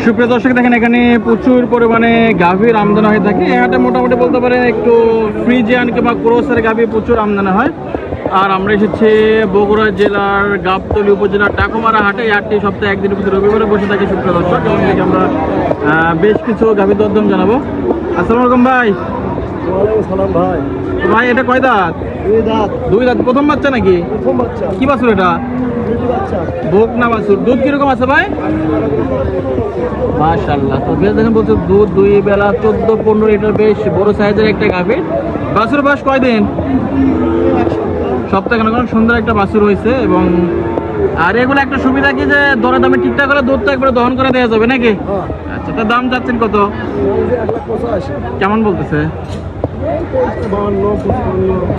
সুপ্রিয় দর্শক দেখেন এখানে প্রচুর পরিমাণে গাভীর আমদানি হয়ে থাকে। এই হাটে মোটামুটি বলতে পারেন একটু ফ্রিজিয়ান কিংবা ক্রোসের গাভী প্রচুর আমদানি হয়। আর আমরা এসেছি বগুড়া জেলার গাবতলী উপজেলার টাকুমারা হাটে। এই হাটটি সপ্তাহে একদিন প্রতি রবিবারে বসে থাকে সুপ্রিয় দর্শক, এবং এদিকে আমরা বেশ কিছু গাভীর দরদাম জানাবো। আসসালামু আলাইকুম ভাই। সালাম ভাই। ভাই এটা কয় দাঁত? দুই দাঁত। প্রথম বাচ্চা নাকি? প্রথম বাচ্চা। কি বাছুর এটা? বাচ্চা ভোগ না বাছুর? দুধ কিরকম আছে ভাই? মাশাআল্লাহ। তো বেশ দেখেন বলছে দুধ দুই বেলা 14-15 লিটার, বেশ বড় সাইজের একটা গাভী। বাছুর বয়স কয়দিন? সপ্তাহ কেন, কারণ সুন্দর একটা বাছুর হয়েছে। এবং আর এগুলো একটা সুবিধা কি যে দরে দামে ঠিকঠাক করে দুধ তো একবারে দহন করে দেওয়া যাবে নাকি? আচ্ছা, তার দাম যাচ্ছেন কত? কেমন বলতেছে?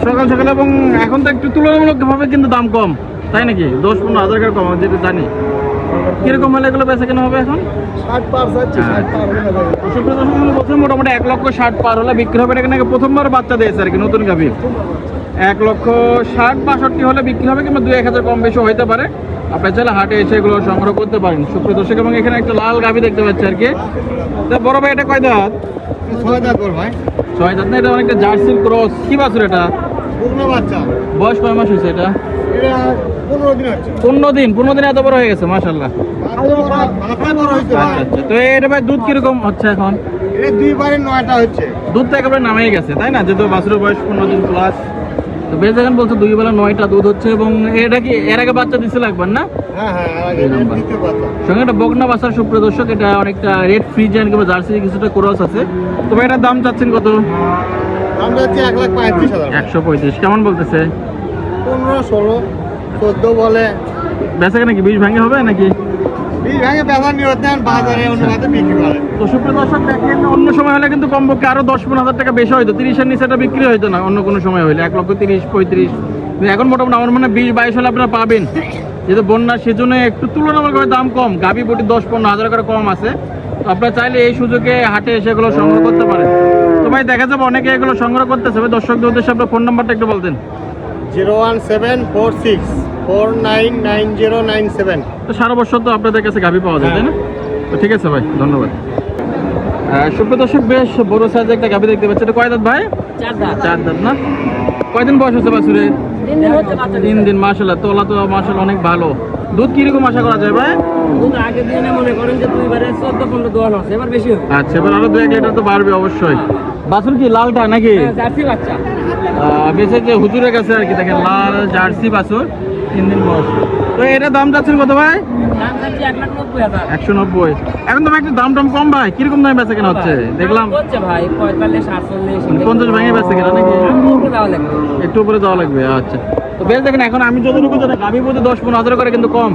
সকাল সকাল এবং এখন তো একটু তুলনামূলক ভাবে কিন্তু দাম কম, তাই নাকি? 10-15 হাজার টাকা কম, যেটা জানি। কিরকম হলে এগুলো বেচা কেনা হবে এখন? 60 পার যাচ্ছে, 60 পার হলে বলছে মোটামুটি 1,60,000 পার হলে বিক্রি হবে। এটা নাকি প্রথমবার বাচ্চা দিয়েছে আর কি, নতুন গাভী। 1,60,000-62,000 হলে বিক্রি হবে, কিংবা 2-1,000 কম বেশি হইতে পারে। আপনার চাইলে হাটে এসে এগুলো সংগ্রহ করতে পারেন সুপ্রিয় দর্শক। এবং এখানে একটা লাল গাভী দেখতে পাচ্ছি আর কি। তা বড় ভাই এটা কয় দাঁত? 6 দাঁত বড় ভাই। 6 দাঁত না? এটা অনেকটা জার্সির ক্রস। কি বাছুর এটা? বকনা বাচ্চা। বয়স কয় মাস হয়েছে এটা? এটা 15 দিন হচ্ছে। 15 দিন এত বড় হয়ে গেছে, মাশাআল্লাহ। মাথায় বড় হইছে ভাই। আচ্ছা, তো এটা ভাই দুধ কিরকম হচ্ছে এখন? এটা দুইবারে 9টা হচ্ছে। দুধ তো একেবারে নামেই গেছে, তাই না? যেহেতু বাছুরের বয়স 15 দিন প্লাস। তো বেশ দেখেন বলছে 2 বেলা 9টা দুধ হচ্ছে। এবং এটা কি এর আগে বাচ্চা দিছিল একবার না? হ্যাঁ হ্যাঁ, আগে দ্বিতীয় বাচ্চা। সঙ্গে একটা বকনা বাছার সুপ্রিয় দর্শক। এটা অনেকটা রেড ফ্রিজিয়ান কিংবা জার্সি কিছুটা ক্রস আছে। তো ভাই এটার দাম চাচ্ছেন কত? দাম যাচ্ছে 1,35,000। 135 কেমন বলতেছে? 15, 16, 14 বলে। বেচা নাকি 20 ভাঙে হবে নাকি? 20 ভাঙে বেচা নিয়ে হচ্ছে, বাজারে অন্য বাজারে বিক্রি করে। তো সুপ্রিয় দর্শক দেখেন, অন্য সময় হলে কিন্তু কমপক্ষে আরো 10-15 হাজার টাকা বেশি হয়তো, 30-এর নিচে এটা বিক্রি হইতো না অন্য কোনো সময় হলে। 1,30,000-35,000, এখন মোটামুটি আমার মনে হয় 20-22 হলে আপনারা পাবেন। যেহেতু বন্যা সেজন্য একটু তুলনামূলকভাবে দাম কম, গাভী প্রতি 10-15 হাজার করে কম আছে। তো আপনারা চাইলে এই সুযোগে হাটে এসে এগুলো সংগ্রহ করতে পারেন। তো ভাই দেখা যাবে অনেকে এগুলো সংগ্রহ করতেছে। দর্শকদের উদ্দেশ্যে আপনার ফোন নাম্বারটা একটু বলতেন। 01746499097। তো সারা বছর তো আপনাদের কাছে গাভী পাওয়া যায়, তাই না? তো ঠিক আছে ভাই, ধন্যবাদ। সুপ্রিয় দর্শক, বেশ বড় সাইজের একটা গাভী দেখতে পাচ্ছি। এটা কয় দাঁত ভাই? 4 দাঁত না? কয়দিন বয়স হচ্ছে বাছুরের? 3 দিন। মাশাআল্লাহ, তোলা তো মাশাআল্লাহ অনেক ভালো। দুধ কিরকম আশা করা যায় ভাই? দুধ আগে দিনে মনে করেন যে 2 বারে 14-15 দোয়ান আছে, এবার বেশি হবে। আচ্ছা, এবার আরো 2-1 লিটার তো বাড়বে অবশ্যই। বাছুর কি লালটা নাকি? জার্সি বাচ্চা। বেশি যে হুজুরের কাছে আর কি, দেখেন লাল জার্সি বাছুর, 3 দিন বয়স। তো এটার দাম যাচ্ছেন কত ভাই? দাম যাচ্ছে 1,90,000। 190। এখন তো ভাই একটু দাম কম ভাই, কিরকম দামে বেচা কেনা হচ্ছে দেখলাম? হচ্ছে ভাই 45, 48, 50 ভেঙে বেচা কেনা নাকি? দেওয়া লাগবে। একটু উপরে দেওয়া লাগবে। আচ্ছা, তো বেশ দেখেন এখন আমি যতটুকু জানি গাভী প্রতি 10-15 হাজার করে কিন্তু কম।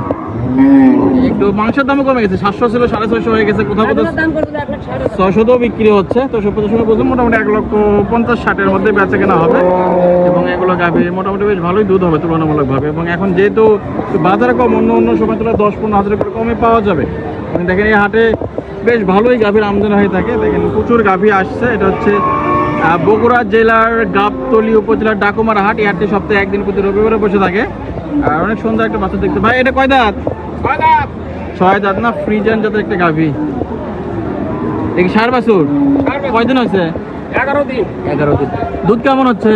একটু মাংসের দামও কমে গেছে, 700 ছিল 650 হয়ে গেছে, কোথাও কোথাও দাম করতে 1,60,000। 600 বিক্রি হচ্ছে। তো সপ্তাহ সময় বলতে মোটামুটি 1,50,60-এর মধ্যে বেচা কেনা হবে। এবং এগুলো গাভী মোটামুটি বেশ ভালোই দুধ হবে তুলনামূলকভাবে। এবং এখন যেহেতু বাজারে কম, অন্য সময় তুলে 10-15 হাজার করে কমে পাওয়া যাবে। দেখেন এই হাটে বেশ ভালোই গাভীর আমদানি হয়ে থাকে। দেখেন প্রচুর গাভী আসছে। এটা হচ্ছে বগুড়া জেলার গাবতলী উপজেলার ডাকুমারা হাট। এই হাটটি সপ্তাহে একদিন প্রতি রবিবারে বসে থাকে। আর অনেক সুন্দর একটা বাচ্চা দেখতে। ভাই এটা কয় দাঁত? 6 দাঁত না? ফ্রিজিয়ান জাতের একটা গাভী। দেখি সার বাছুর কয়দিন হয়েছে? 11 দিন। 11 দিন। দুধ কেমন হচ্ছে?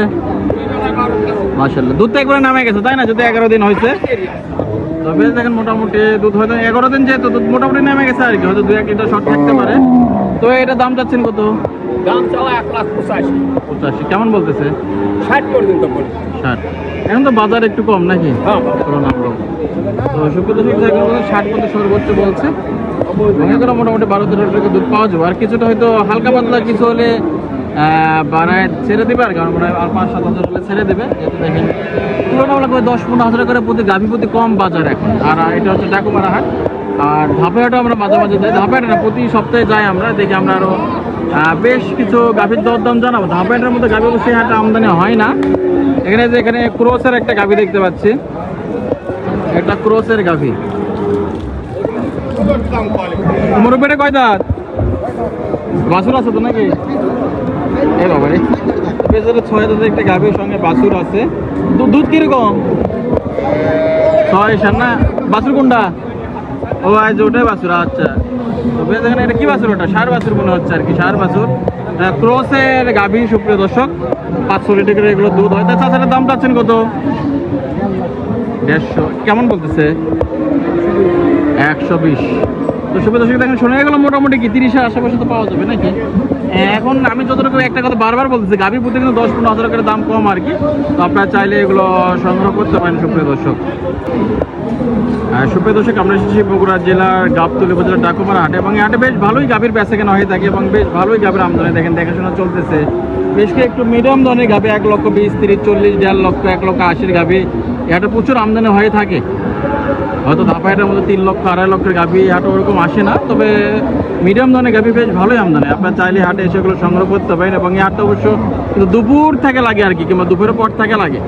মাশাআল্লাহ, দুধ তো একবারে নামে গেছে, তাই না? যদি 11 দিন হয়েছে, তবে দেখেন মোটামুটি দুধ হয়তো 11 দিন, যেহেতু দুধ মোটামুটি নেমে গেছে আর কি, হয়তো 2-1 লিটার শর্ট থাকতে পারে। তো এটা দাম চাচ্ছেন কত? দাম চাওয়া 1,85,000। কেমন বলতেছে? 60 পর্যন্ত বলে। 60। এখন তো বাজার একটু কম নাকি? হ্যাঁ। তো শুক্রবার 60 পর্যন্ত সর্বোচ্চ বলছে। মনে করো মোটামুটি 12-13 টাকা দুধ পাওয়া যাবে। আর কিছুটা হয়তো হালকা পাতলা কিছু হলে বানায় ছেড়ে দেবে, আর কারণ মনে হয় আর 5-7 হাজার হলে ছেড়ে দেবে। যেহেতু দেখেন তুলনামূলক 10-15 হাজার করে প্রতি গাভী প্রতি কম বাজার এখন। আর এটা হচ্ছে ডাকুমারা হাট। আর ধাপে হাটও আমরা মাঝে মাঝে যাই, ধাপে হাটে না প্রতি সপ্তাহে যাই আমরা, দেখি আমরা আরও বেশ কিছু গাভীর দরদাম জানাবো। ধাপে হাটের মধ্যে গাভী অবশ্যই হাটে আমদানি হয় না। এখানে ক্রোসের একটা গাভী দেখতে পাচ্ছি, একটা ক্রোসের গাভী। মুরব্বিটা কয় দাঁত? বাছুর আছে তো নাকি? এই বাবা রে, 6 দাঁতের একটা গাভীর সঙ্গে বাছুর আছে। দুধ কিরকম? 6 না? বাছুর কোনটা? ও আজ ওটাই বাছুর, আচ্ছা। তো বেশ, এখানে এটা কি বাছুর? ওটা ষাঁড় বাছুর মনে হচ্ছে আর কি, ষাঁড় বাছুর ক্রসের গাভী, সুপ্রিয় দর্শক। 500 লিটার করে এগুলো দুধ হয়। তাছাড়া এটার দাম পাচ্ছেন কত? 150। কেমন বলতেছে? 120। তো সুপ্রিয় দর্শক দেখেন, শোনা গেল মোটামুটি কি 30-এর আশেপাশে তো পাওয়া যাবে নাকি? এখন আমি যতটুকু একটা কথা বারবার বলতেছি, গাভী প্রতি কিন্তু 10-15 হাজার করে দাম কম আর কি। তো আপনারা চাইলে এগুলো সংগ্রহ করতে পারেন সুপ্রিয় দর্শক। সুপ্রিয় দর্শক, আমরা এসেছি বগুড়া জেলার গাবতলী উপজেলার ডাকুমারা হাটে, এবং এই হাটে বেশ ভালোই গাভীর বেচাকেনা হয়ে থাকে এবং বেশ ভালোই গাভীর আমদানি দেখেন, দেখাশোনা চলতেছে। বেশ একটু মিডিয়াম ধরনের গাভী, 1,20,000, 30, 40, 1.5 লক্ষ, 1,80,000 গাভী এই হাটে প্রচুর আমদানি হয়ে থাকে। হয়তো ধাপাহাটের মধ্যে 3 লক্ষ, 2.5 লক্ষের গাভী এই হাটে ওরকম আসে না, তবে মিডিয়াম ধরনের গাভী বেশ ভালোই আমদানি। আপনার চাইলে হাটে এসে এগুলো সংগ্রহ করতে পারেন, এবং এই হাটটা অবশ্য কিন্তু দুপুর থেকে লাগে আর কি, কিংবা দুপুরের পর থেকে লাগে।